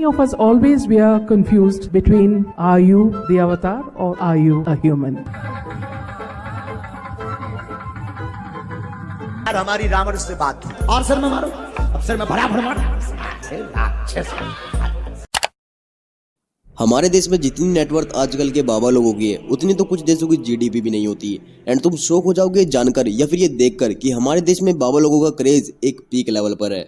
Many of us always we are confused between are you the avatar or are you a human? यार हमारी रावण से बात की और सर में मारो, अब सर में बराबर मारो। राक्षस। हमारे देश में जितनी नेटवर्थ आजकल के बाबा लोगों की है उतनी तो कुछ देशों की जीडीपी भी नहीं होती है। एंड तुम शॉक हो जाओगे जानकर या फिर ये देखकर कि हमारे देश में बाबा लोगों का क्रेज एक पीक लेवल पर है।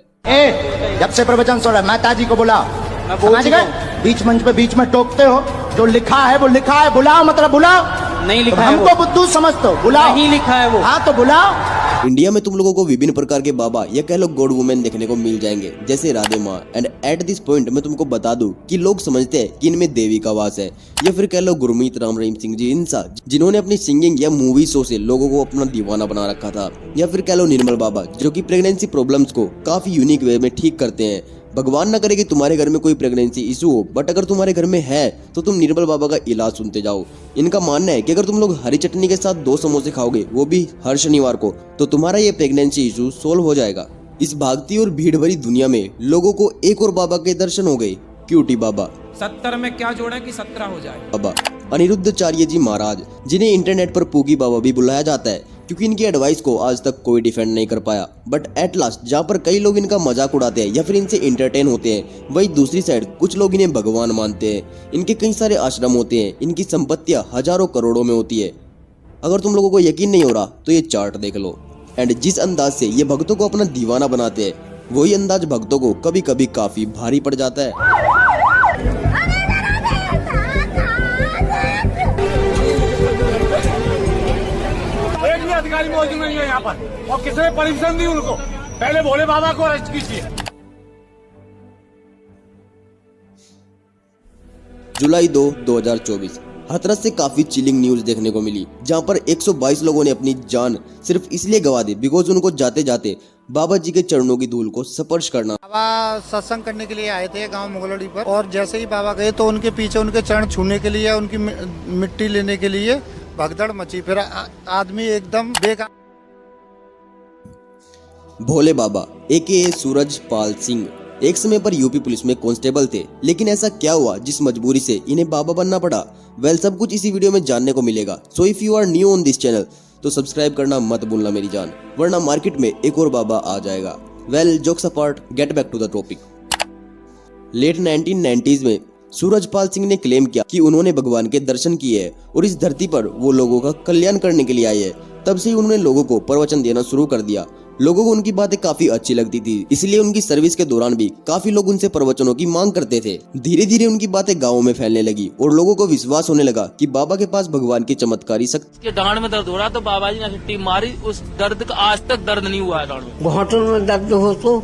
जब से प्रवचन सुन रहा है माताजी को बुलाओ, समझ गए? बीच मंच पे बीच में टोकते हो, जो लिखा है वो लिखा है, बुलाओ मतलब बुलाओ। नहीं लिखा तो है हमको बुद्धू समझते हो, बुलाओ। नहीं लिखा है वो। हाँ तो बुलाओ। इंडिया में तुम लोगों को विभिन्न प्रकार के बाबा या कह लो गॉड वुमेन देखने को मिल जाएंगे, जैसे राधे माँ। एंड एट दिस पॉइंट मैं तुमको बता दूं कि लोग समझते हैं कि इनमें देवी का वास है, या फिर कह लो गुरमीत राम रहीम सिंह जी इंसा, जिन्होंने अपनी सिंगिंग या मूवी शो से लोगों को अपना दीवाना बना रखा था, या फिर कह लो निर्मल बाबा जो कि प्रेगनेंसी प्रॉब्लम्स को काफी यूनिक वे में ठीक करते हैं। भगवान न करे कि तुम्हारे घर में कोई प्रेगनेंसी इशू हो, बट अगर तुम्हारे घर में है तो तुम निर्मल बाबा का इलाज सुनते जाओ। इनका मानना है कि अगर तुम लोग हरी चटनी के साथ 2 समोसे खाओगे, वो भी हर शनिवार को, तो तुम्हारा ये प्रेगनेंसी इशू सोल्व हो जाएगा। इस भागती और भीड़ भरी दुनिया में लोगों को एक और बाबा के दर्शन हो गए, क्यूटी बाबा। 70 में क्या जोड़ा कि 17 हो जाए। बाबा अनिरुद्धाचार्य जी महाराज, जिन्हें इंटरनेट पर पूगी बाबा भी बुलाया जाता है क्योंकि इनकी एडवाइस को आज तक कोई डिफेंड नहीं कर पाया। बट एट लास्ट जहाँ पर कई लोग इनका मजाक उड़ाते हैं या फिर इनसे इंटरटेन होते हैं, वही दूसरी साइड कुछ लोग इन्हें भगवान मानते हैं। इनके कई सारे आश्रम होते हैं, इनकी संपत्तियां हजारों करोड़ों में होती है। अगर तुम लोगों को यकीन नहीं हो रहा तो ये चार्ट देख लो। एंड जिस अंदाज से ये भक्तों को अपना दीवाना बनाते हैं, वही अंदाज भक्तों को कभी कभी काफी भारी पड़ जाता है। अधिकारी मौजूद नहीं है यहाँ पर और किसने परमिशन दी उनको? पहले भोले बाबा को अरेस्ट कीजिए। जुलाई 2, 2024 हाथरस से काफी चिलिंग न्यूज देखने को मिली, जहां पर 122 लोगों ने अपनी जान सिर्फ इसलिए गंवा दी बिकॉज उनको जाते जाते बाबा जी के चरणों की धूल को स्पर्श करना। बाबा सत्संग करने के लिए आए थे गांव मुगलोड़ी पर, और जैसे ही बाबा गए तो उनके पीछे उनके चरण छूने के लिए, उनकी मिट्टी लेने के लिए भगदड़ मची। फिर आदमी एकदम बेकार। भोले बाबा एके सूरज पाल सिंह एक समय पर यूपी पुलिस में कांस्टेबल थे, लेकिन ऐसा क्या हुआ जिस मजबूरी से इन्हें बाबा बनना पड़ा? वेल सब कुछ इसी वीडियो में जानने को मिलेगा। So if you are new on this channel तो सब्सक्राइब करना मत भूलना मेरी जान, वरना मार्केट में एक और बाबा आ जाएगा। Well jokes apart, get back to the topic. Late 1990s में सूरजपाल सिंह ने क्लेम किया कि उन्होंने भगवान के दर्शन किए हैं और इस धरती पर वो लोगों का कल्याण करने के लिए आए हैं। तब से ही उन्होंने लोगों को प्रवचन देना शुरू कर दिया। लोगों को उनकी बातें काफी अच्छी लगती थी, इसलिए उनकी सर्विस के दौरान भी काफी लोग उनसे प्रवचनों की मांग करते थे। धीरे धीरे उनकी बातें गाँव में फैलने लगी और लोगों को विश्वास होने लगा कि बाबा के पास भगवान की चमत्कारी शक्ति। डांड में दर्द हो रहा तो बाबा जी ने छुट्टी मारी, उस दर्द का आज तक दर्द नहीं हुआ है। डांड में घुटनों में दर्द हो तो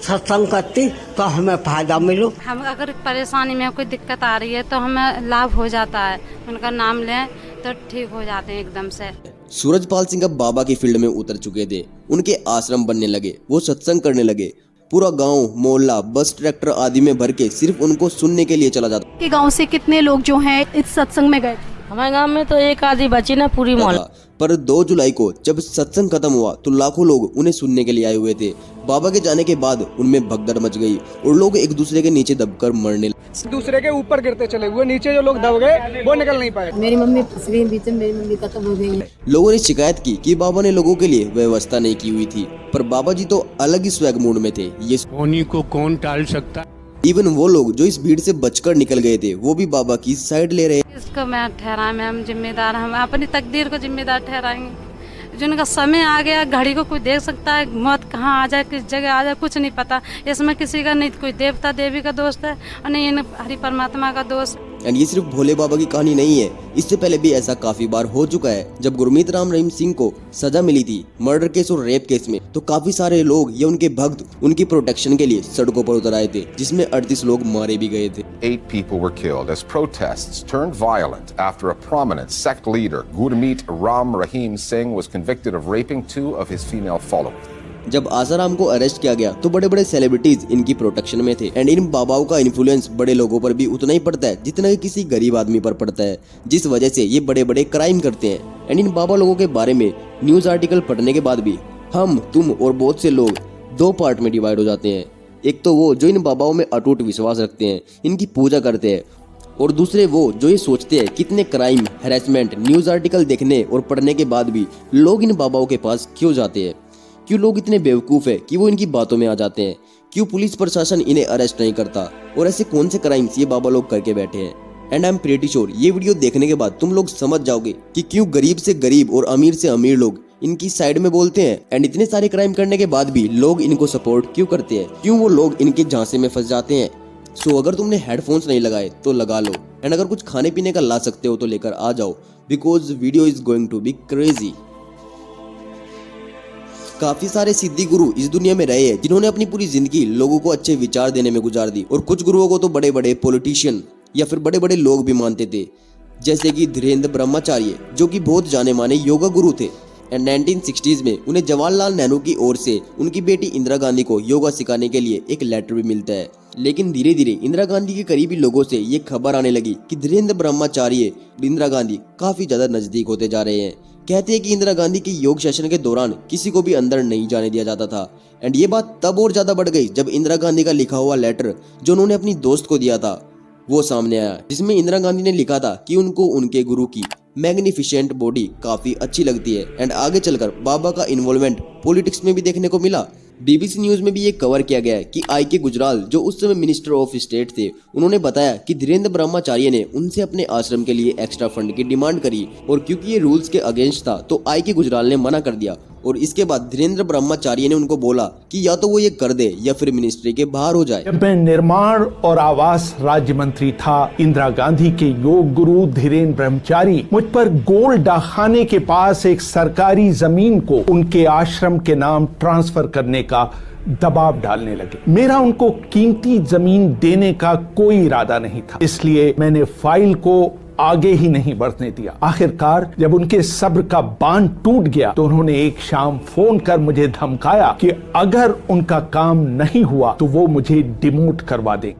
सत्संग करती तो हमें फायदा मिलो। हम अगर परेशानी में कोई दिक्कत आ रही है तो हमें लाभ हो जाता है, उनका नाम लें तो ठीक हो जाते हैं एकदम से। सूरजपाल सिंह अब बाबा की फील्ड में उतर चुके थे। उनके आश्रम बनने लगे, वो सत्संग करने लगे। पूरा गांव, मोहल्ला, बस, ट्रैक्टर आदि में भर के सिर्फ उनको सुनने के लिए चला जाता। कि गांव से कितने लोग जो हैं इस सत्संग में गए? हमारे गांव में तो एक आधी बची ना पूरी मोहल्ला। पर 2 जुलाई को जब सत्संग खत्म हुआ तो लाखों लोग उन्हें सुनने के लिए आए हुए थे। बाबा के जाने के बाद उनमें भगदड़ मच गई और लोग एक दूसरे के नीचे दबकर मरने लगे। दूसरे के ऊपर गिरते चले हुए, नीचे जो लोग दब गए वो निकल नहीं पाए। मेरी मम्मी फंस गई बीच में, मेरी मम्मी खत्म हो गई। लोगों ने शिकायत की कि बाबा ने लोगों के लिए व्यवस्था नहीं की हुई थी, पर बाबा जी तो अलग ही स्वैग मूड में थे। ये उन्हीं को कौन टाल सकता? इवन वो लोग जो इस भीड़ से बचकर निकल गए थे वो भी बाबा की साइड ले रहे। इसको मैं ठहराए में हम जिम्मेदार, हम अपनी तकदीर को जिम्मेदार ठहराएंगे। जिनका समय आ गया, घड़ी को कोई देख सकता है, मौत कहाँ आ जाए, किस जगह आ जाए, कुछ नहीं पता। इसमें किसी का नहीं कोई देवता देवी का दोस्त है और नहीं इन हरि परमात्मा का दोस्त। एंड ये सिर्फ भोले बाबा की कहानी नहीं है, इससे पहले भी ऐसा काफी बार हो चुका है। जब गुरमीत राम रहीम सिंह को सजा मिली थी मर्डर केस और रेप केस में, तो काफी सारे लोग या उनके भक्त उनकी प्रोटेक्शन के लिए सड़कों पर उतर आए थे, जिसमें 38 लोग मारे भी गए थे। 8 people were killed as protests turned violent after a prominent sect leader, Gurmeet Ram Rahim Singh, was convicted of raping 2 of his female followers. जब आसाराम को अरेस्ट किया गया तो बड़े बड़े सेलिब्रिटीज इनकी प्रोटेक्शन में थे। एंड इन बाबाओं का इन्फ्लुएंस बड़े लोगों पर भी उतना ही पड़ता है जितना कि किसी गरीब आदमी पर पड़ता है, जिस वजह से ये बड़े बड़े क्राइम करते हैं। एंड इन बाबा लोगों के बारे में न्यूज आर्टिकल पढ़ने के बाद भी हम, तुम और बहुत से लोग 2 पार्ट में डिवाइड हो जाते हैं। एक तो वो जो इन बाबाओं में अटूट विश्वास रखते हैं, इनकी पूजा करते हैं, और दूसरे वो जो ये सोचते हैं कितने क्राइम, हैरेसमेंट, न्यूज़ आर्टिकल देखने और पढ़ने के बाद भी लोग इन बाबाओं के पास क्यों जाते हैं। क्यों लोग इतने बेवकूफ़ है कि वो इनकी बातों में आ जाते हैं। क्यों पुलिस प्रशासन इन्हें अरेस्ट नहीं करता, और ऐसे कौन से क्राइम्स ये बाबा लोग करके बैठे हैं। And I am pretty sure ये वीडियो देखने के बाद तुम लोग समझ जाओगे कि क्यों गरीब से गरीब और अमीर से अमीर लोग इनकी साइड में बोलते हैं, एंड इतने सारे क्राइम करने के बाद भी लोग इनको सपोर्ट क्यों करते हैं, क्यों वो लोग इनके झांसे में फंस जाते हैं। सो अगर तुमने हेडफोन्स नहीं लगाए तो लगा लो, एंड अगर कुछ खाने पीने का ला सकते हो तो लेकर आ जाओ, because video is going to be crazy. काफी सारे सिद्धि गुरु इस दुनिया में रहे हैं जिन्होंने अपनी पूरी जिंदगी लोगों को अच्छे विचार देने में गुजार दी, और कुछ गुरुओं को तो बड़े बड़े पॉलिटिशियन या फिर बड़े बड़े लोग भी मानते थे, जैसे कि धीरेन्द्र ब्रह्मचार्य जो कि बहुत जाने माने योगा गुरु थे। एंड 1960s में उन्हें जवाहरलाल नेहरू की ओर से उनकी बेटी इंदिरा गांधी को योगा सिखाने के लिए एक लेटर भी मिलता है। लेकिन धीरे धीरे इंदिरा गांधी के करीबी लोगों से ये खबर आने लगी कि धीरेन्द्र ब्रह्मचार्य इंदिरा गांधी काफी ज्यादा नजदीक होते जा रहे हैं। कहते हैं कि इंदिरा गांधी के योग सेशन के दौरान किसी को भी अंदर नहीं जाने दिया जाता था। एंड ये बात तब और ज्यादा बढ़ गई जब इंदिरा गांधी का लिखा हुआ लेटर जो उन्होंने अपनी दोस्त को दिया था वो सामने आया, जिसमें इंदिरा गांधी ने लिखा था कि उनको उनके गुरु की मैग्निफिसेंट बॉडी काफी अच्छी लगती है। एंड आगे चलकर बाबा का इन्वॉल्वमेंट पॉलिटिक्स में भी देखने को मिला। बीबीसी न्यूज में भी ये कवर किया गया है कि आई.के. गुजराल जो उस समय मिनिस्टर ऑफ स्टेट थे, उन्होंने बताया कि धीरेन्द्र ब्रह्मचार्य ने उनसे अपने आश्रम के लिए एक्स्ट्रा फंड की डिमांड करी, और क्योंकि ये रूल्स के अगेंस्ट था तो आई.के. गुजराल ने मना कर दिया। और इसके बाद धीरेन्द्र ब्रह्मचार्य ने उनको बोला कि या तो वो ये कर दे या फिर मिनिस्ट्री के बाहर हो जाए। जब मैं निर्माण और आवास राज्य मंत्री था, इंदिरा गांधी के योग गुरु धीरेन्द्र ब्रह्मचारी मुझ पर गोल डाखाने के पास एक सरकारी जमीन को उनके आश्रम के नाम ट्रांसफर करने का दबाव डालने लगे। मेरा उनको कीमती जमीन देने का कोई इरादा नहीं था, इसलिए मैंने फाइल को आगे ही नहीं बढ़ने दिया। आखिरकार जब उनके सब्र का बांध टूट गया तो उन्होंने एक शाम फोन कर मुझे धमकाया कि अगर उनका काम नहीं हुआ तो वो मुझे डिमोट करवा देंगे।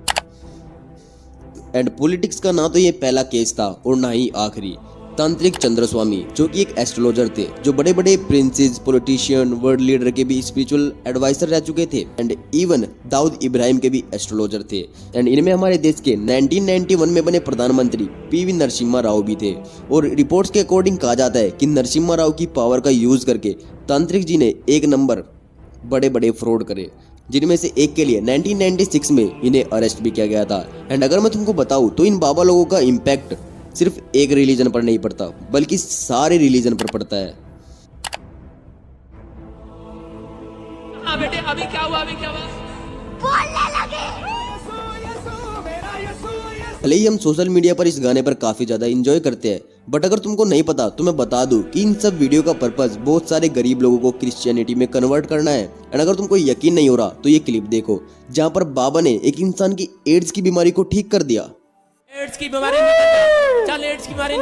एंड पॉलिटिक्स का ना तो ये पहला केस था और ना ही आखिरी। तांत्रिक चंद्रस्वामी जो कि एक एस्ट्रोलॉजर थे, जो बड़े बड़े प्रिंसेस, पॉलिटिशियन, वर्ल्ड लीडर के भी स्पिरिचुअल एडवाइजर रह चुके थे, एंड इवन दाऊद इब्राहिम के भी एस्ट्रोलॉजर थे। एंड इनमें हमारे देश के 1991 में बने प्रधानमंत्री पीवी नरसिम्हा राव भी थे। और रिपोर्ट्स के अकॉर्डिंग कहा जाता है कि नरसिम्हा राव की पावर का यूज करके तांत्रिक जी ने एक नंबर बड़े बड़े फ्रॉड करे, जिनमें से एक के लिए 1996 में इन्हें अरेस्ट भी किया गया था। एंड अगर मैं तुमको बताऊं तो इन बाबा लोगों का इम्पैक्ट सिर्फ एक रिलीजन पर नहीं पड़ता, बल्कि सारे रिलीजन पर पड़ता है। बेटे अभी क्या हुआ, बोलने लगे। भले ही हम सोशल मीडिया पर इस गाने पर काफी ज्यादा एंजॉय करते हैं, बट अगर तुमको नहीं पता तो मैं बता दूं कि इन सब वीडियो का पर्पस बहुत सारे गरीब लोगों को क्रिश्चियनिटी में कन्वर्ट करना है। एंड अगर तुमको यकीन नहीं हो रहा तो ये क्लिप देखो, जहाँ पर बाबा ने एक इंसान की एड्स की बीमारी को ठीक कर दिया। एड्स की बीमारी चल, एड्स की बीमारी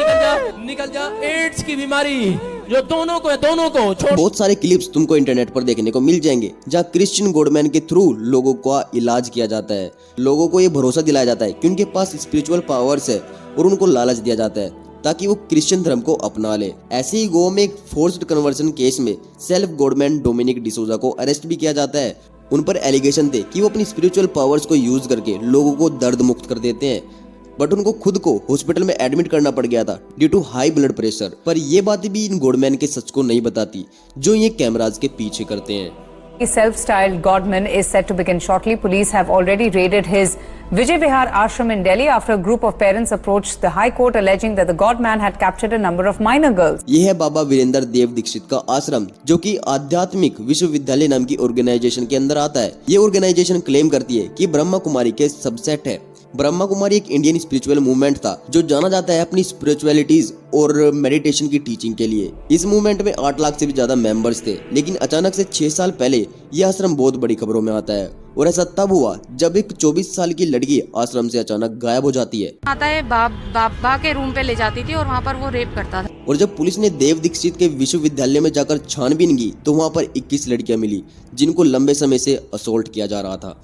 निकल जा, एड्स की बीमारी जो दोनों को छोड़। बहुत सारे क्लिप्स तुमको इंटरनेट पर देखने को मिल जाएंगे जहाँ क्रिश्चियन गॉडमैन के थ्रू लोगों का इलाज किया जाता है। लोगों को ये भरोसा दिलाया जाता है कि उनके पास स्पिरिचुअल पावर्स है, और उनको लालच दिया जाता है ताकि वो क्रिश्चियन धर्म को अपना ले। ऐसे ही गोवा में एक फोर्स्ड कन्वर्जन केस में सेल्फ गॉडमैन डोमिनिक डिसोजा को अरेस्ट भी किया जाता है। उन पर एलिगेशन थे कि वो अपनी स्पिरिचुअल पावर्स को यूज करके लोगों को दर्द मुक्त कर देते हैं, बट उनको खुद को हॉस्पिटल में एडमिट करना पड़ गया था due to high blood pressure. पर ये बातें भी इन गॉडमैन के सच को नहीं बताती जो ये कैमराज के पीछे करते हैं। Self-styled Godman is set to begin shortly. Police have already raided his Vijay Vihar ashram in Delhi after a group of parents approached the High Court alleging that the Godman had captured a number of minor girls. ये है बाबा वीरेंद्र देव दीक्षित का आश्रम, जो कि आध्यात्मिक विश्वविद्यालय नाम की ऑर्गेनाइजेशन के अंदर आता है। ये ऑर्गेनाइजेशन क्लेम करती है कि ब्रह्मा कुमारी के सबसेट है। ब्रह्मा कुमारी एक इंडियन स्पिरिचुअल मूवमेंट था जो जाना जाता है अपनी स्पिरिचुअलिटीज और मेडिटेशन की टीचिंग के लिए। इस मूवमेंट में 8 लाख से भी ज्यादा मेंबर्स थे, लेकिन अचानक से 6 साल पहले यह आश्रम बहुत बड़ी खबरों में आता है। और ऐसा तब हुआ जब एक 24 साल की लड़की आश्रम से अचानक गायब हो जाती है। आता है बाबा के रूम पे ले जाती थी और वहाँ पर वो रेप करता था। और जब पुलिस ने देव दीक्षित के विश्वविद्यालय में जाकर छानबीन की तो वहाँ पर 21 लड़कियां मिली जिनको लंबे समय से असोल्ट किया जा रहा था।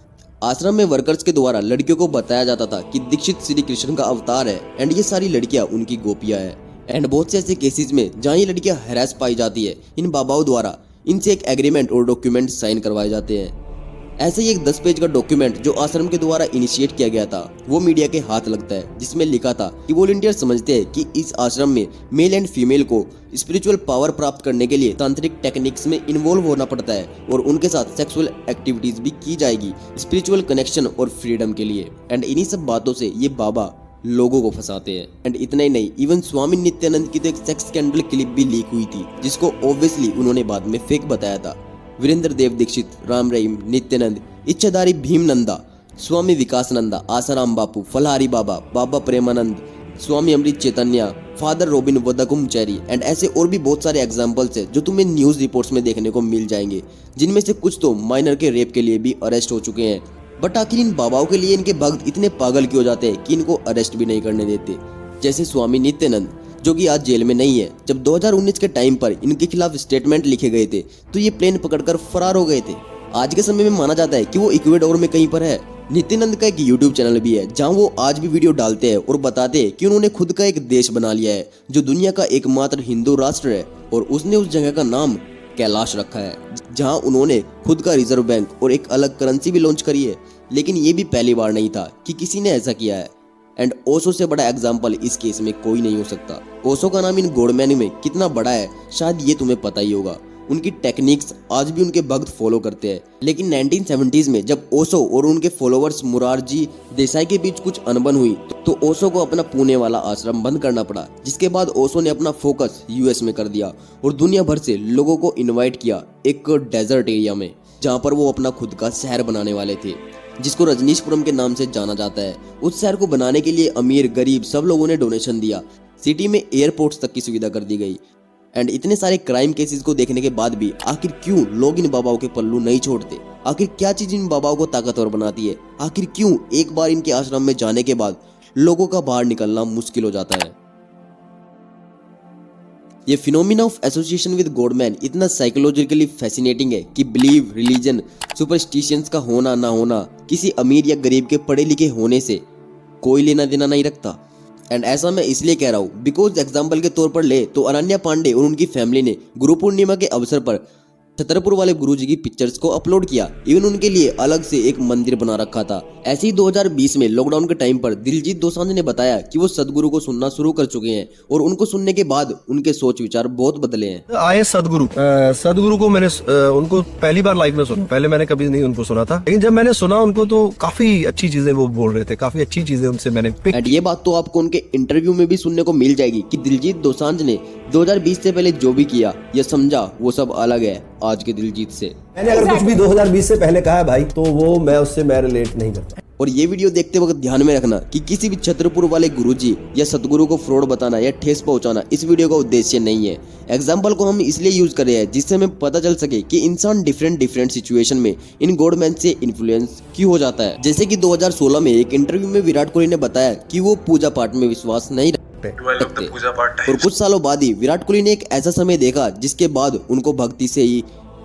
आश्रम में वर्कर्स के द्वारा लड़कियों को बताया जाता था कि दीक्षित श्री कृष्ण का अवतार है एंड ये सारी लड़कियां उनकी गोपियां है। एंड बहुत से ऐसे केसेस में जहां ये लड़कियां हैरेस पाई जाती है, इन बाबाओं द्वारा इनसे एक एग्रीमेंट और डॉक्यूमेंट साइन करवाए जाते हैं। ऐसे ही एक 10 पेज का डॉक्यूमेंट जो आश्रम के द्वारा इनिशिएट किया गया था वो मीडिया के हाथ लगता है, जिसमें लिखा था कि वॉलंटियर समझते हैं कि इस आश्रम में मेल एंड फीमेल को स्पिरिचुअल पावर प्राप्त करने के लिए तांत्रिक टेक्निक्स में इन्वॉल्व होना पड़ता है और उनके साथ सेक्सुअल एक्टिविटीज भी की जाएगी स्पिरिचुअल कनेक्शन और फ्रीडम के लिए। एंड इन्हीं सब बातों से ये बाबा लोगों को फंसाते हैं। एंड इतना ही नहीं, इवन स्वामी नित्यानंद की तो एक सेक्स स्कैंडल क्लिप भी लीक हुई थी, जिसको ऑब्वियसली उन्होंने बाद में फेक बताया था। वीरेंद्र देव दीक्षित, राम रहीम, नित्यानंद, इच्छाधारी भीमनंदा, स्वामी विकासनंदा, Asaram Bapu, Phalahari Baba, Baba Premanand, Swami Amrit Chaitanya, father Robin Vadakkumchery and ऐसे और भी बहुत सारे एग्जाम्पल्स है जो तुम्हें न्यूज रिपोर्ट्स में देखने को मिल जाएंगे, जिनमें से कुछ तो माइनर के रेप के लिए भी अरेस्ट हो चुके हैं। बट आखिर इन बाबाओं के लिए इनके भक्त इतने पागल क्यों हो जाते हैं कि इनको अरेस्ट भी नहीं करने देते। जैसे स्वामी नित्यानंद, जो कि आज जेल में नहीं है। जब 2019 के टाइम पर इनके खिलाफ स्टेटमेंट लिखे गए थे तो ये प्लेन पकड़कर फरार हो गए थे। आज के समय में माना जाता है कि वो इक्वेडोर में कहीं पर है। नित्यानंद का एक यूट्यूब चैनल भी है जहां वो आज भी वीडियो डालते हैं और बताते हैं कि उन्होंने खुद का एक देश बना लिया है जो दुनिया का एकमात्र हिंदू राष्ट्र है, और उसने उस जगह का नाम कैलाश रखा है, जहां उन्होंने खुद का रिजर्व बैंक और एक अलग करेंसी भी लॉन्च करी है। लेकिन ये भी पहली बार नहीं था कि किसी ने ऐसा किया है। एंड ओशो से बड़ा एग्जाम्पल इस केस में कोई नहीं हो सकता। ओशो का नाम इन गॉडमैन में कितना बड़ा है शायद ये तुम्हें पता ही होगा। उनकी टेक्निक्स आज भी उनके भक्त फॉलो करते हैं। लेकिन 1970s में जब ओशो और उनके फॉलोअर्स मुरारजी देसाई के बीच कुछ अनबन हुई तो ओशो को अपना पुणे वाला आश्रम बंद करना पड़ा, जिसके बाद ओशो ने अपना फोकस यूएस में कर दिया और दुनिया भर से लोगों को इन्वाइट किया एक डेजर्ट एरिया में, जहाँ पर वो अपना खुद का शहर बनाने वाले थे, जिसको रजनीशपुरम के नाम से जाना जाता है। उस शहर को बनाने के लिए अमीर गरीब सब लोगों ने डोनेशन दिया। सिटी में एयरपोर्ट्स तक की सुविधा कर दी गई। एंड इतने सारे क्राइम केसेस को देखने के बाद भी आखिर क्यों लोग इन बाबाओं के पल्लू नहीं छोड़ते? आखिर क्या चीज इन बाबाओं को ताकतवर बनाती है? आखिर क्यों एक बार इनके आश्रम में जाने के बाद लोगों का बाहर निकलना मुश्किल हो जाता है? ये phenomena of association with godman इतना साइकोलॉजिकली फैसिनेटिंग है कि बिलीव, रिलीजन, सुपरस्टिशंस का होना ना होना किसी अमीर या गरीब के पढ़े लिखे होने से कोई लेना देना नहीं रखता। एंड ऐसा मैं इसलिए कह रहा हूँ बिकॉज एग्जाम्पल के तौर पर ले तो अनन्या पांडे और उनकी फैमिली ने गुरु पूर्णिमा के अवसर पर छतरपुर वाले गुरुजी की पिक्चर्स को अपलोड किया। इवन उनके लिए अलग से एक मंदिर बना रखा था। ऐसे ही 2020 में लॉकडाउन के टाइम पर दिलजीत दोसांझ ने बताया कि वो सदगुरु को सुनना शुरू कर चुके हैं और उनको सुनने के बाद उनके सोच विचार बहुत बदले हैं। आए सदगुरु को मैंने उनको पहली बार लाइफ में सुना। पहले मैंने कभी नहीं उनको सुना था, लेकिन जब मैंने सुना उनको तो काफी अच्छी चीजें वो बोल रहे थे, काफी अच्छी चीजें उनसे मैंने एंड ये बात तो आपको उनके इंटरव्यू में भी सुनने को मिल जाएगी कि दिलजीत दोसांझ ने 2020 से पहले जो भी किया या समझा वो सब अलग है आज के दिलजीत से। मैंने अगर कुछ भी 2020 से पहले कहा है भाई तो वो मैं रिलेट नहीं करता। और ये वीडियो देखते वक्त ध्यान में रखना कि किसी भी छतरपुर वाले गुरुजी या सतगुरु को फ्रॉड बताना या ठेस पहुंचाना इस वीडियो का उद्देश्य नहीं है। एग्जाम्पल को हम इसलिए यूज कर रहे हैं जिससे हमें पता चल सके कि इंसान डिफरेंट सिचुएशन में इन गॉडमैन से इन्फ्लुएंस क्यों हो जाता है। जैसे कि 2016 में एक इंटरव्यू में विराट कोहली ने बताया कि वो पूजा पाठ में विश्वास नहीं रखते और कुछ सालों बाद ही विराट कोहली ने एक ऐसा समय देखा जिसके बाद उनको भक्ति से ही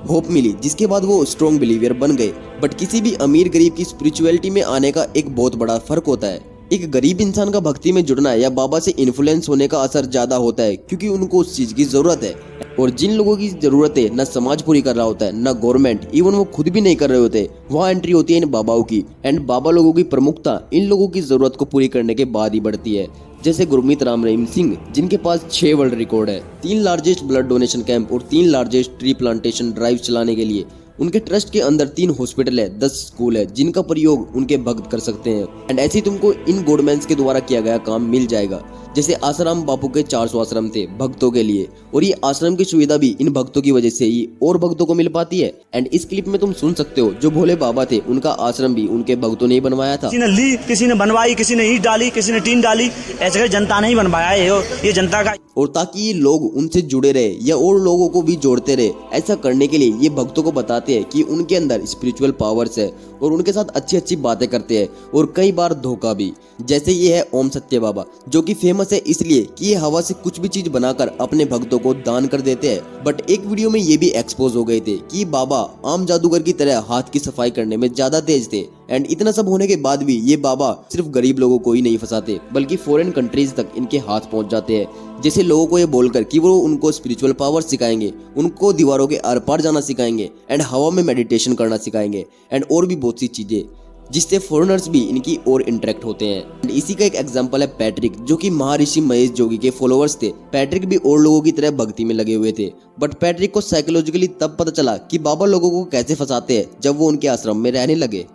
होप मिली, जिसके बाद वो स्ट्रॉन्ग बिलीवियर बन गए। बट किसी भी अमीर गरीब की स्पिरिचुअलिटी में आने का एक बहुत बड़ा फर्क होता है। एक गरीब इंसान का भक्ति में जुड़ना या बाबा से इन्फ्लुएंस होने का असर ज्यादा होता है क्योंकि उनको उस चीज की जरूरत है, और जिन लोगों की जरूरत है न समाज पूरी कर रहा होता है न गवर्नमेंट, इवन वो खुद भी नहीं कर रहे होते, वहाँ एंट्री होती है इन बाबाओं की। एंड बाबा लोगों की प्रमुखता इन लोगों की जरूरत को पूरी करने के बाद ही बढ़ती है। जैसे गुरमीत राम रहीम सिंह, जिनके पास 6 वर्ल्ड रिकॉर्ड है 3 लार्जेस्ट ब्लड डोनेशन कैंप और 3 लार्जेस्ट ट्री प्लांटेशन ड्राइव चलाने के लिए। उनके ट्रस्ट के अंदर 3 हॉस्पिटल है, 10 स्कूल है जिनका प्रयोग उनके भक्त कर सकते हैं। एंड ऐसे ही तुमको इन गॉडमैन्स के द्वारा किया गया काम मिल जाएगा। जैसे आसाराम बापू के 400 आश्रम थे भक्तों के लिए, और ये आश्रम की सुविधा भी इन भक्तों की वजह से ही और भक्तों को मिल पाती है। एंड इस क्लिप में तुम सुन सकते हो जो भोले बाबा थे उनका आश्रम भी उनके भक्तों ने ही बनवाया था। किसी ने ली, किसी ने बनवाई, किसी ने ईंट डाली, किसी ने टीन डाली, ऐसे जनता नहीं बनवाया है, ये जनता का। और ताकि ये लोग उनसे जुड़े रहे या और लोगों को भी जोड़ते रहे, ऐसा करने के लिए ये भक्तों को बताते हैं कि उनके अंदर स्पिरिचुअल पावर्स है और उनके साथ अच्छी अच्छी बातें करते हैं और कई बार धोखा भी। जैसे ये है ओम सत्य बाबा, जो कि फेमस फेमस है इसलिए कि ये हवा से कुछ भी चीज बनाकर अपने भक्तों को दान कर देते हैं। बट एक वीडियो में ये भी एक्सपोज हो गए थे कि बाबा आम जादूगर की तरह हाथ की सफाई करने में ज्यादा तेज थे। एंड इतना सब होने के बाद भी ये बाबा सिर्फ गरीब लोगों को ही नहीं फंसाते बल्कि फॉरेन कंट्रीज तक इनके हाथ पहुंच जाते हैं। जैसे लोगों को ये बोलकर कि वो उनको स्पिरिचुअल पावर सिखाएंगे, उनको दीवारों के आर पार जाना सिखाएंगे एंड हवा में मेडिटेशन करना सिखाएंगे एंड और भी बहुत सी चीजें, जिससे फॉरेनर्स भी इनकी और इंटरेक्ट होते हैं। एंड इसी का एक एग्जांपल है पैट्रिक, जो कि महर्षि महेश जोगी के फॉलोअर्स थे। पैट्रिक भी और लोगों की तरह भक्ति में लगे हुए थे, बट पैट्रिक को साइकोलॉजिकली तब पता चला कि बाबा लोगों को कैसे फंसाते हैं जब वो उनके आश्रम में रहने लगे।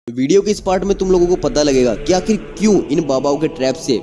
वीडियो के इस पार्ट में तुम लोगों को पता लगेगा कि आखिर क्यों इन बाबाओं के ट्रैप से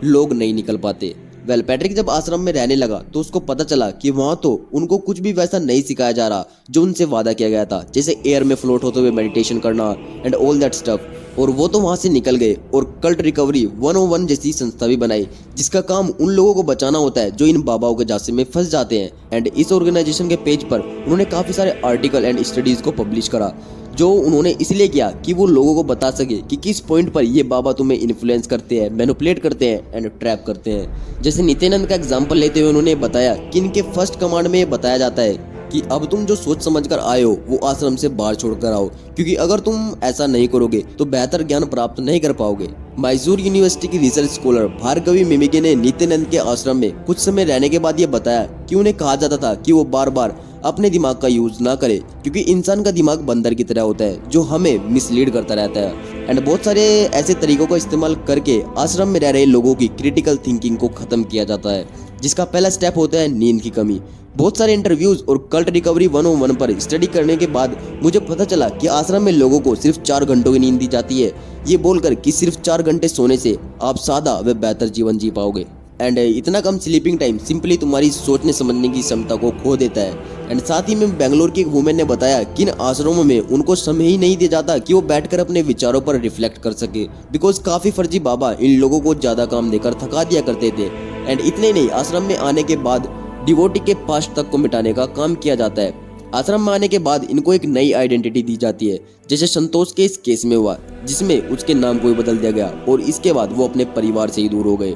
लोग नहीं निकल पाते। पैट्रिक जब आश्रम में रहने लगा तो उसको पता चला कि वहां तो उनको कुछ भी वैसा नहीं सिखाया जा रहा जो उनसे वादा किया गया था, जैसे एयर में फ्लोट होते हुए मेडिटेशन करना एंड ऑल दैट स्टफ। और वो तो वहां से निकल गए और कल्ट रिकवरी 101 जैसी संस्था भी बनाई, जिसका काम उन लोगों को बचाना होता है जो इन बाबाओं के जासे में फंस जाते हैं। एंड इस ऑर्गेनाइजेशन के पेज पर उन्होंने काफी सारे आर्टिकल एंड स्टडीज को पब्लिश करा, जो उन्होंने इसलिए किया कि वो लोगों को बता सके कि किस पॉइंट पर ये बाबा तुम्हें इन्फ्लुएंस करते हैं, मैनिपुलेट करते हैं एंड ट्रैप करते हैं। जैसे नित्यानंद का एग्जांपल लेते हुए उन्होंने बताया कि इनके फर्स्ट कमांड में ये बताया जाता है कि अब तुम जो सोच समझकर आए हो वो आश्रम से बाहर छोड़कर आओ, क्योंकि अगर तुम ऐसा नहीं करोगे तो बेहतर ज्ञान प्राप्त नहीं कर पाओगे। मैसूर यूनिवर्सिटी की रिसर्च स्कॉलर भार्गवी मिमिके ने नित्यानंद के आश्रम में कुछ समय रहने के बाद ये बताया कि उन्हें कहा जाता था कि वो बार बार अपने दिमाग का यूज ना करे, क्योंकि इंसान का दिमाग बंदर की तरह होता है जो हमें मिसलीड करता रहता है। एंड बहुत सारे ऐसे तरीकों का इस्तेमाल करके आश्रम में रह रहे लोगों की क्रिटिकल थिंकिंग को खत्म किया जाता है, जिसका पहला स्टेप होता है नींद की कमी। बहुत सारे इंटरव्यूज और कल्ट रिकवरी 101 पर स्टडी करने के बाद मुझे पता चला कि आश्रम में लोगों को सिर्फ 4 घंटों की नींद दी जाती है, ये बोलकर कि सिर्फ 4 घंटे सोने से आप सादा व बेहतर जीवन जी पाओगे। एंड इतना कम स्लीपिंग टाइम सिंपली तुम्हारी सोचने समझने की क्षमता को खो देता है। एंड साथ ही में बेंगलोर की एक वुमेन ने बताया कि इन आश्रमों में उनको समय ही नहीं दिया जाता कि वो बैठकर अपने विचारों पर रिफ्लेक्ट कर सके, बिकॉज काफी फर्जी बाबा इन लोगों को ज्यादा काम देकर थका दिया करते थे। एंड इतने नहीं, आश्रम में आने के बाद डिवोटी के पास्ट तक को मिटाने का काम किया जाता है। आश्रम में आने के बाद इनको एक नई आइडेंटिटी दी जाती है, जैसे संतोष के इस केस में हुआ, जिसमें उसके नाम को ही बदल दिया गया और इसके बाद वो अपने परिवार से ही दूर हो गए।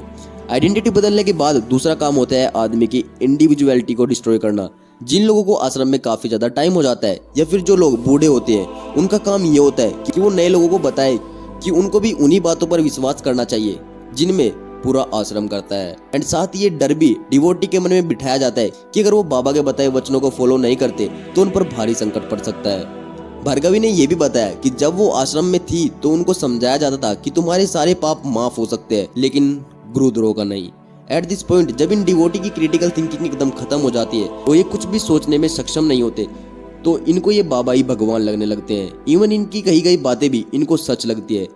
आइडेंटिटी बदलने के बाद दूसरा काम होता है आदमी की इंडिविजुअलिटी को डिस्ट्रॉय करना। जिन लोगों को आश्रम में काफी ज्यादा टाइम हो जाता है या फिर जो लोग बूढ़े होते हैं, उनका काम ये होता है कि वो नए लोगों को बताए कि उनको भी उन्हीं बातों पर विश्वास करना चाहिए जिनमें पूरा आश्रम करता है। एंड साथ ही ये डर भी डिवोटी के मन में बिठाया जाता है कि अगर वो बाबा के बताए वचनों को फॉलो नहीं करते तो उन पर भारी संकट पड़ सकता है। भार्गवी ने यह भी बताया कि जब वो आश्रम में थी तो उनको समझाया जाता था कि तुम्हारे सारे पाप माफ हो सकते हैं, लेकिन गुरुद्रोह का नहीं। एट दिस पॉइंट जब इन डिवोटी की क्रिटिकल थिंकिंग एकदम खत्म हो जाती है तो ये कुछ भी सोचने में सक्षम नहीं होते, तो इनको ये बाबा ही भगवान लगने लगते हैं। इवन इनकी कही गई बातें भी इनको सच लगती है।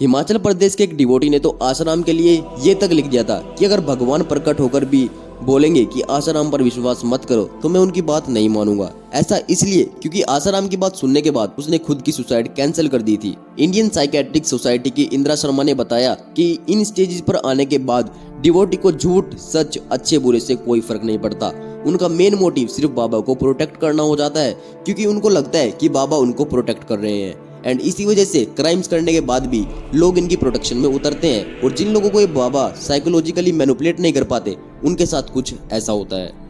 हिमाचल प्रदेश के एक डिवोटी ने तो आसाराम के लिए ये तक लिख दिया था कि अगर भगवान प्रकट होकर भी बोलेंगे कि आसाराम पर विश्वास मत करो तो मैं उनकी बात नहीं मानूंगा। ऐसा इसलिए क्योंकि आसाराम की बात सुनने के बाद उसने खुद की सुसाइड कैंसिल कर दी थी। इंडियन साइकेट्रिक सोसाइटी की इंदिरा शर्मा ने बताया कि इन स्टेजेस पर आने के बाद डिवोटी को झूठ सच अच्छे बुरे से कोई फर्क नहीं पड़ता। उनका मेन मोटिव सिर्फ बाबा को प्रोटेक्ट करना हो जाता है, क्योंकि उनको लगता है कि बाबा उनको प्रोटेक्ट कर रहे हैं। एंड इसी वजह से क्राइम्स करने के बाद भी लोग इनकी प्रोटेक्शन में उतरते हैं, और जिन लोगों को ये बाबा साइकोलॉजिकली मैनिपुलेट नहीं कर पाते उनके साथ कुछ ऐसा होता है।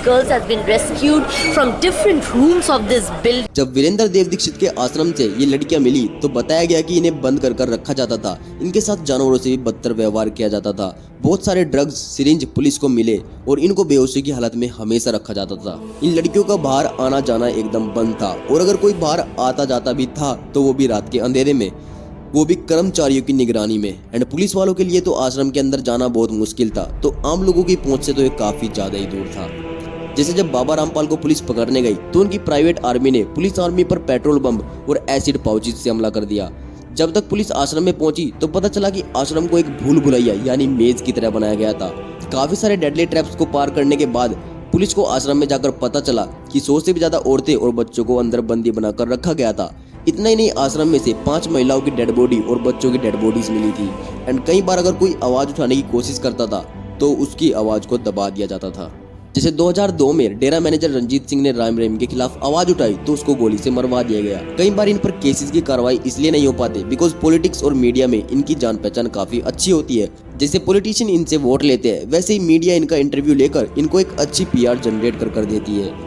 Girls has been rescued from different rooms of this building. जब वीरेंद्र देव दीक्षित के आश्रम से ये लड़कियां मिली तो बताया गया कि इन्हें बंद कर रखा जाता था, इनके साथ जानवरों से भी बदतर व्यवहार किया जाता था। बहुत सारे ड्रग्स सिरिंज पुलिस को मिले और इनको बेहोशी की हालत में हमेशा रखा जाता था। इन लड़कियों का बाहर आना जाना एकदम बंद था, और अगर कोई बाहर आता जाता भी था तो वो भी रात के अंधेरे में, वो भी कर्मचारियों की निगरानी में। एंड पुलिस वालों के लिए तो आश्रम के अंदर जाना बहुत मुश्किल था, तो आम लोगों की पहुंच से तो ये काफी ज्यादा ही दूर था। जैसे जब बाबा रामपाल को पुलिस पकड़ने गई तो उनकी प्राइवेट आर्मी ने पुलिस आर्मी पर पेट्रोल बम और एसिड पाउचेज से हमला कर दिया। जब तक पुलिस आश्रम में पहुंची तो पता चला कि आश्रम को एक भूल भुलैया यानी मेज की तरह बनाया गया था। काफी सारे डेडली ट्रैप्स को पार करने के बाद पुलिस को आश्रम में जाकर पता चला कि 100 से भी ज्यादा औरतें और बच्चों को अंदर बंदी बनाकर रखा गया था। इतना ही नहीं, आश्रम में से 5 महिलाओं की डेड बॉडी और बच्चों की डेड बॉडीज मिली थी। एंड कई बार अगर कोई आवाज उठाने की कोशिश करता था तो उसकी आवाज को दबा दिया जाता था। जैसे 2002 में डेरा मैनेजर रंजीत सिंह ने राम रहीम के खिलाफ आवाज उठाई तो उसको गोली से मरवा दिया गया। कई बार इन पर केसेस की कार्रवाई इसलिए नहीं हो पाते बिकॉज पॉलिटिक्स और मीडिया में इनकी जान पहचान काफी अच्छी होती है। जैसे पॉलिटिशियन इनसे वोट लेते हैं वैसे ही मीडिया इनका इंटरव्यू लेकर इनको एक अच्छी PR जनरेट कर देती है।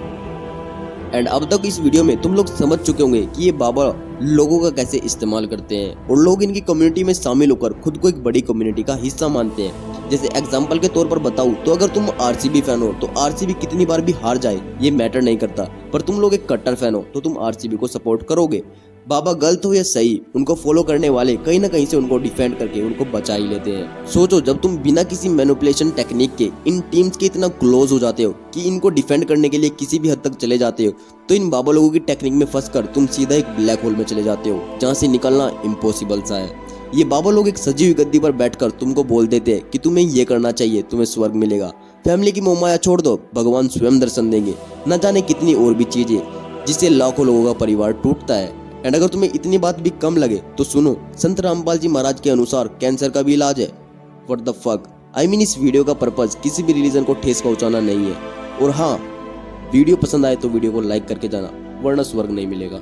एंड अब तक इस वीडियो में तुम लोग समझ चुके होंगे कि ये बाबा लोगों का कैसे इस्तेमाल करते हैं और लोग इनकी कम्युनिटी में शामिल होकर खुद को एक बड़ी कम्युनिटी का हिस्सा मानते हैं। जैसे एग्जांपल के तौर पर बताऊं तो अगर तुम RCB फैन हो तो RCB कितनी बार भी हार जाए ये मैटर नहीं करता, पर तुम लोग एक कट्टर फैन हो तो तुम RCB को सपोर्ट करोगे। बाबा गलत हो या सही, उनको फॉलो करने वाले कहीं ना कहीं से उनको डिफेंड करके उनको बचा ही लेते हैं। सोचो जब तुम बिना किसी मैनिपुलेशन टेक्निक के इन टीम्स के इतना क्लोज हो जाते हो कि इनको डिफेंड करने के लिए किसी भी हद तक चले जाते हो, तो इन बाबा लोगों की टेक्निक में फंसकर तुम सीधा एक ब्लैक होल में चले जाते हो जहाँ से निकलना इम्पॉसिबल सा है। ये बाबा लोग एक सजी हुई गद्दी पर बैठकर तुमको बोल देते हैं कि तुम्हें ये करना चाहिए, तुम्हें स्वर्ग मिलेगा। फैमिली की मोहमाया छोड़ दो, भगवान स्वयं दर्शन देंगे, न जाने कितनी और भी चीजें जिससे लाखों लोगों का परिवार टूटता है। एंड अगर तुम्हें इतनी बात भी कम लगे तो सुनो, संत रामपाल जी महाराज के अनुसार कैंसर का भी इलाज है। What the fuck, I mean इस वीडियो का पर्पज किसी भी रिलीजन को ठेस पहुंचाना नहीं है। और हाँ, वीडियो पसंद आए तो वीडियो को लाइक करके जाना, वरना स्वर्ग नहीं मिलेगा।